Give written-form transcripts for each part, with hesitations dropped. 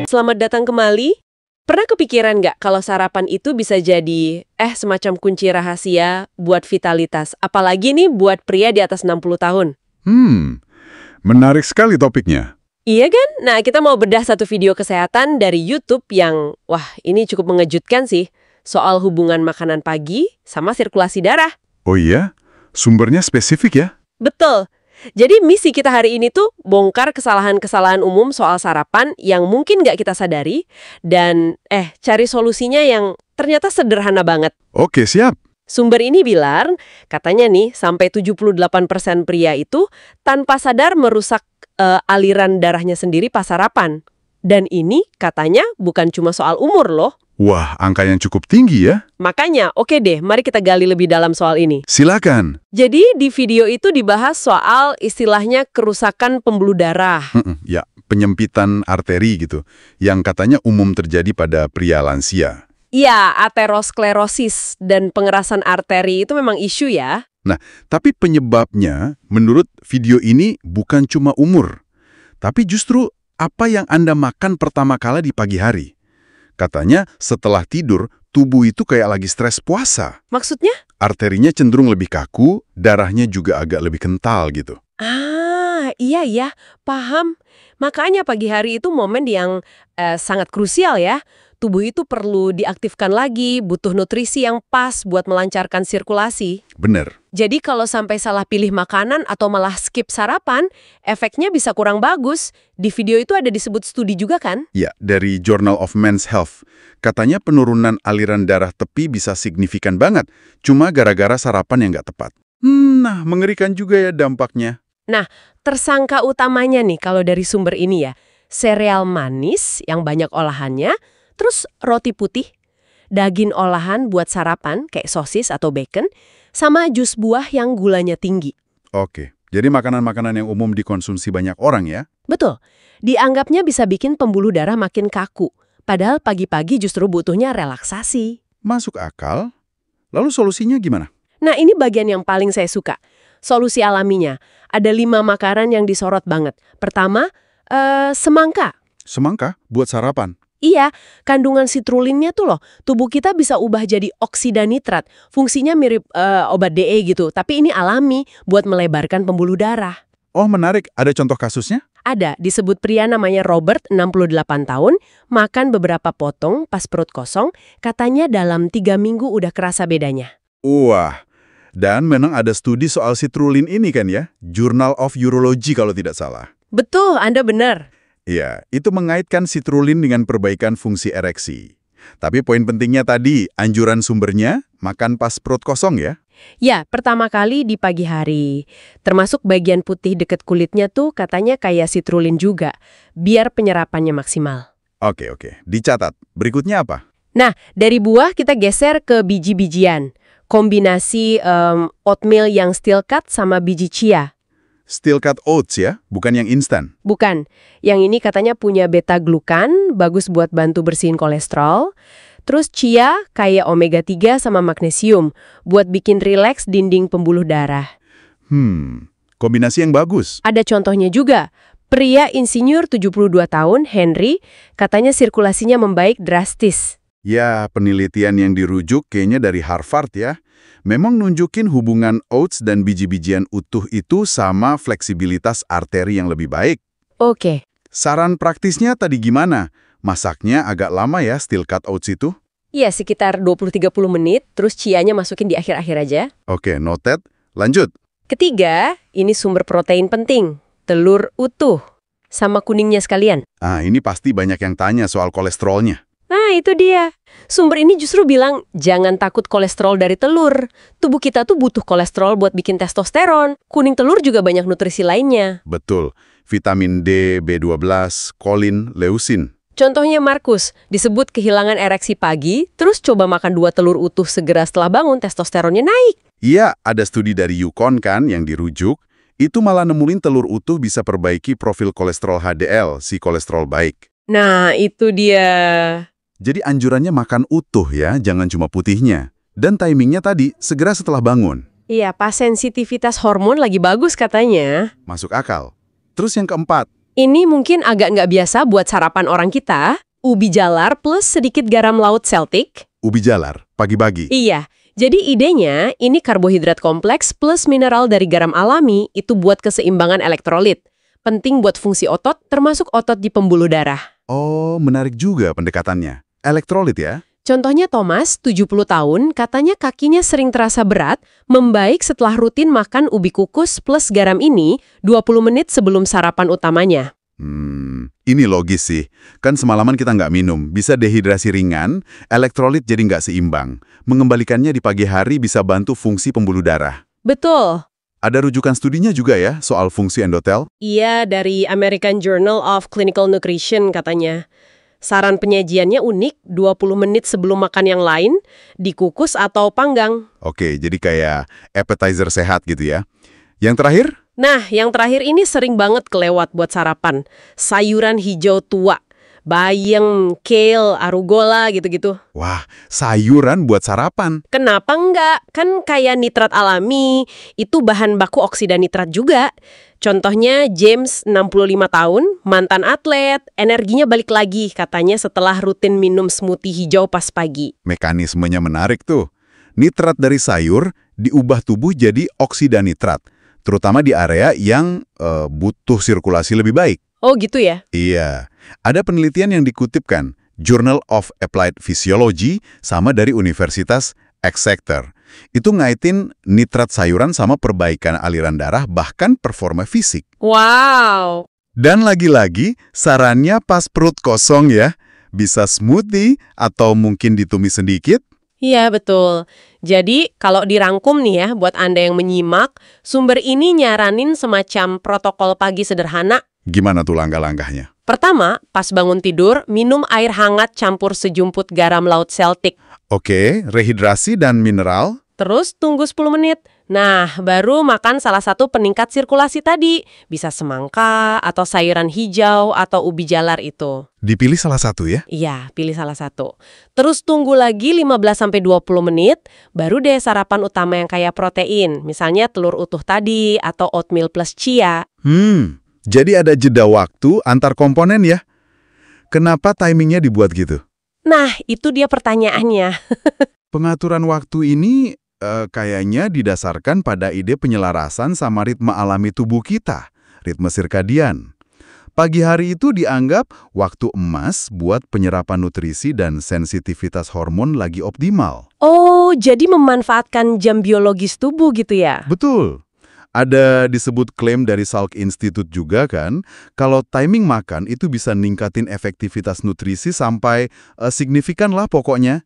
Selamat datang kembali. Pernah kepikiran nggak kalau sarapan itu bisa jadi semacam kunci rahasia buat vitalitas, apalagi nih buat pria di atas 60 tahun? Menarik sekali topiknya. Iya kan? Nah, kita mau bedah satu video kesehatan dari YouTube yang, ini cukup mengejutkan sih, soal hubungan makanan pagi sama sirkulasi darah. Oh iya? Sumbernya spesifik ya? Betul. Jadi misi kita hari ini tuh bongkar kesalahan-kesalahan umum soal sarapan yang mungkin nggak kita sadari dan cari solusinya yang ternyata sederhana banget. Oke, siap. Sumber ini bilang, katanya nih sampai 78% pria itu tanpa sadar merusak aliran darahnya sendiri pas sarapan. Dan ini katanya bukan cuma soal umur loh. Wah, angka yang cukup tinggi ya? Makanya, oke deh, mari kita gali lebih dalam soal ini. Silakan. Jadi di video itu dibahas soal istilahnya kerusakan pembuluh darah. Ya, penyempitan arteri gitu, yang katanya umum terjadi pada pria lansia. Iya, aterosklerosis dan pengerasan arteri itu memang isu ya. Nah, tapi penyebabnya menurut video ini bukan cuma umur, tapi justru apa yang Anda makan pertama kali di pagi hari. Katanya setelah tidur, tubuh itu kayak lagi stres puasa. Maksudnya? Arterinya cenderung lebih kaku, darahnya juga agak lebih kental gitu. Iya, paham. Makanya pagi hari itu momen yang sangat krusial ya. Tubuh itu perlu diaktifkan lagi, butuh nutrisi yang pas buat melancarkan sirkulasi. Bener. Jadi kalau sampai salah pilih makanan atau malah skip sarapan, efeknya bisa kurang bagus. Di video itu ada disebut studi juga kan? Ya, dari Journal of Men's Health. Katanya penurunan aliran darah tepi bisa signifikan banget, cuma gara-gara sarapan yang nggak tepat. Nah, mengerikan juga ya dampaknya. Nah, tersangka utamanya nih kalau dari sumber ini ya, sereal manis yang banyak olahannya, terus roti putih, daging olahan buat sarapan kayak sosis atau bacon, sama jus buah yang gulanya tinggi. Oke, jadi makanan-makanan yang umum dikonsumsi banyak orang ya? Betul. Dianggapnya bisa bikin pembuluh darah makin kaku, padahal pagi-pagi justru butuhnya relaksasi. Masuk akal. Lalu solusinya gimana? Nah, ini bagian yang paling saya suka. Solusi alaminya. Ada 5 makanan yang disorot banget. Pertama, semangka. Semangka buat sarapan? Iya, kandungan sitrulinnya tuh loh, tubuh kita bisa ubah jadi oksida nitrat. Fungsinya mirip obat DE gitu, tapi ini alami buat melebarkan pembuluh darah. Oh, menarik. Ada contoh kasusnya? Ada, disebut pria namanya Robert, 68 tahun, makan beberapa potong pas perut kosong, katanya dalam 3 minggu udah kerasa bedanya. Wah, dan memang ada studi soal citrulline ini kan ya? Journal of Urology kalau tidak salah. Betul, Anda benar. Ya, itu mengaitkan citrulline dengan perbaikan fungsi ereksi. Tapi poin pentingnya tadi, anjuran sumbernya, makan pas perut kosong ya? Ya, pertama kali di pagi hari. Termasuk bagian putih deket kulitnya tuh katanya kayak citrulline juga, biar penyerapannya maksimal. Oke, dicatat. Berikutnya apa? Nah, dari buah kita geser ke biji-bijian. Kombinasi oatmeal yang steel cut sama biji chia. Steel cut oats ya, bukan yang instan. Bukan. Yang ini katanya punya beta-glukan, bagus buat bantu bersihin kolesterol. Terus chia kayak omega 3 sama magnesium, buat bikin rileks dinding pembuluh darah. Kombinasi yang bagus. Ada contohnya juga. Pria insinyur 72 tahun, Henry, katanya sirkulasinya membaik drastis. Ya, penelitian yang dirujuk kayaknya dari Harvard ya. Memang nunjukin hubungan oats dan biji-bijian utuh itu sama fleksibilitas arteri yang lebih baik. Oke. Saran praktisnya tadi gimana? Masaknya agak lama ya steel cut oats itu? Iya, sekitar 20-30 menit, terus chianya masukin di akhir-akhir aja. Oke, noted. Lanjut. Ketiga, ini sumber protein penting. Telur utuh. Sama kuningnya sekalian. Ini pasti banyak yang tanya soal kolesterolnya. Nah, itu dia. Sumber ini justru bilang, jangan takut kolesterol dari telur. Tubuh kita tuh butuh kolesterol buat bikin testosteron. Kuning telur juga banyak nutrisi lainnya. Betul. Vitamin D, B12, kolin, leusin. Contohnya Markus, disebut kehilangan ereksi pagi, terus coba makan 2 telur utuh segera setelah bangun, testosteronnya naik. Iya, ada studi dari Yukon kan yang dirujuk. Itu malah nemuin telur utuh bisa perbaiki profil kolesterol HDL, si kolesterol baik. Nah, itu dia. Jadi anjurannya makan utuh ya, jangan cuma putihnya. Dan timingnya tadi, segera setelah bangun. Iya, pas sensitivitas hormon lagi bagus katanya. Masuk akal. Terus yang keempat. Ini mungkin agak nggak biasa buat sarapan orang kita. Ubi jalar plus sedikit garam laut Celtic. Ubi jalar, pagi-pagi. Iya, jadi idenya ini karbohidrat kompleks plus mineral dari garam alami itu buat keseimbangan elektrolit. Penting buat fungsi otot, termasuk otot di pembuluh darah. Oh, menarik juga pendekatannya. Elektrolit ya? Contohnya Thomas, 70 tahun, katanya kakinya sering terasa berat, membaik setelah rutin makan ubi kukus plus garam ini 20 menit sebelum sarapan utamanya. Ini logis sih. Kan semalaman kita nggak minum, bisa dehidrasi ringan, elektrolit jadi nggak seimbang. Mengembalikannya di pagi hari bisa bantu fungsi pembuluh darah. Betul. Ada rujukan studinya juga ya soal fungsi endotel? Iya, dari American Journal of Clinical Nutrition katanya. Saran penyajiannya unik, 20 menit sebelum makan yang lain, dikukus atau panggang. Oke, jadi kayak appetizer sehat gitu ya. Yang terakhir? Nah, yang terakhir ini sering banget kelewat buat sarapan. Sayuran hijau tua. Bayam, kale, arugula, gitu-gitu. Wah, sayuran buat sarapan. Kenapa enggak? Kan kayak nitrat alami, itu bahan baku oksida nitrat juga. Contohnya James, 65 tahun, mantan atlet, energinya balik lagi katanya setelah rutin minum smoothie hijau pas pagi. Mekanismenya menarik tuh. Nitrat dari sayur diubah tubuh jadi oksida nitrat, terutama di area yang butuh sirkulasi lebih baik. Oh gitu ya? Iya. Ada penelitian yang dikutipkan, Journal of Applied Physiology sama dari Universitas Exeter. Itu ngaitin nitrat sayuran sama perbaikan aliran darah bahkan performa fisik. Wow! Dan lagi-lagi, sarannya pas perut kosong ya. Bisa smoothie atau mungkin ditumis sedikit. Iya, betul. Jadi, kalau dirangkum nih ya, buat Anda yang menyimak, sumber ini nyaranin semacam protokol pagi sederhana. Gimana tuh langkah-langkahnya? Pertama, pas bangun tidur, minum air hangat campur sejumput garam laut Celtic. Oke, rehidrasi dan mineral. Terus tunggu 10 menit. Nah, baru makan salah satu peningkat sirkulasi tadi. Bisa semangka, atau sayuran hijau, atau ubi jalar itu. Dipilih salah satu ya? Iya, pilih salah satu. Terus tunggu lagi 15-20 menit, baru deh sarapan utama yang kaya protein. Misalnya telur utuh tadi, atau oatmeal plus chia. Jadi ada jeda waktu antar komponen ya? Kenapa timingnya dibuat gitu? Nah, itu dia pertanyaannya. Pengaturan waktu ini kayaknya didasarkan pada ide penyelarasan sama ritme alami tubuh kita, ritme sirkadian. Pagi hari itu dianggap waktu emas buat penyerapan nutrisi dan sensitivitas hormon lagi optimal. Oh, jadi memanfaatkan jam biologis tubuh gitu ya? Betul. Ada disebut klaim dari Salk Institute juga kan, kalau timing makan itu bisa ningkatin efektivitas nutrisi sampai signifikan lah pokoknya.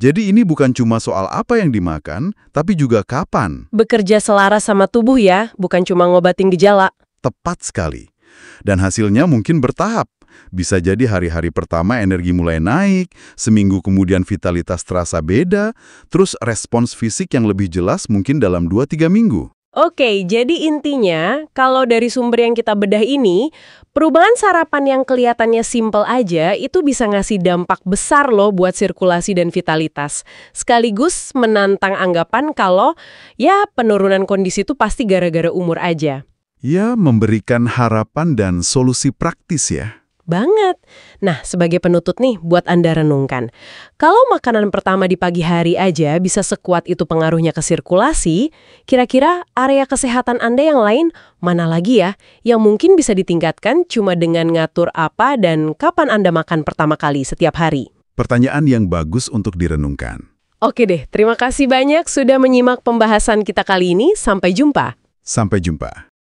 Jadi ini bukan cuma soal apa yang dimakan, tapi juga kapan. Bekerja selaras sama tubuh ya, bukan cuma ngobatin gejala. Tepat sekali. Dan hasilnya mungkin bertahap. Bisa jadi hari-hari pertama energi mulai naik, seminggu kemudian vitalitas terasa beda, terus respons fisik yang lebih jelas mungkin dalam 2-3 minggu. Oke, jadi intinya, kalau dari sumber yang kita bedah ini, perubahan sarapan yang kelihatannya simpel aja, itu bisa ngasih dampak besar loh buat sirkulasi dan vitalitas. Sekaligus menantang anggapan kalau, ya penurunan kondisi itu pasti gara-gara umur aja. Ya, memberikan harapan dan solusi praktis ya. Banget. Nah, sebagai penutup nih, buat Anda renungkan. Kalau makanan pertama di pagi hari aja bisa sekuat itu pengaruhnya ke sirkulasi, kira-kira area kesehatan Anda yang lain mana lagi ya yang mungkin bisa ditingkatkan cuma dengan ngatur apa dan kapan Anda makan pertama kali setiap hari? Pertanyaan yang bagus untuk direnungkan. Oke deh, terima kasih banyak sudah menyimak pembahasan kita kali ini. Sampai jumpa. Sampai jumpa.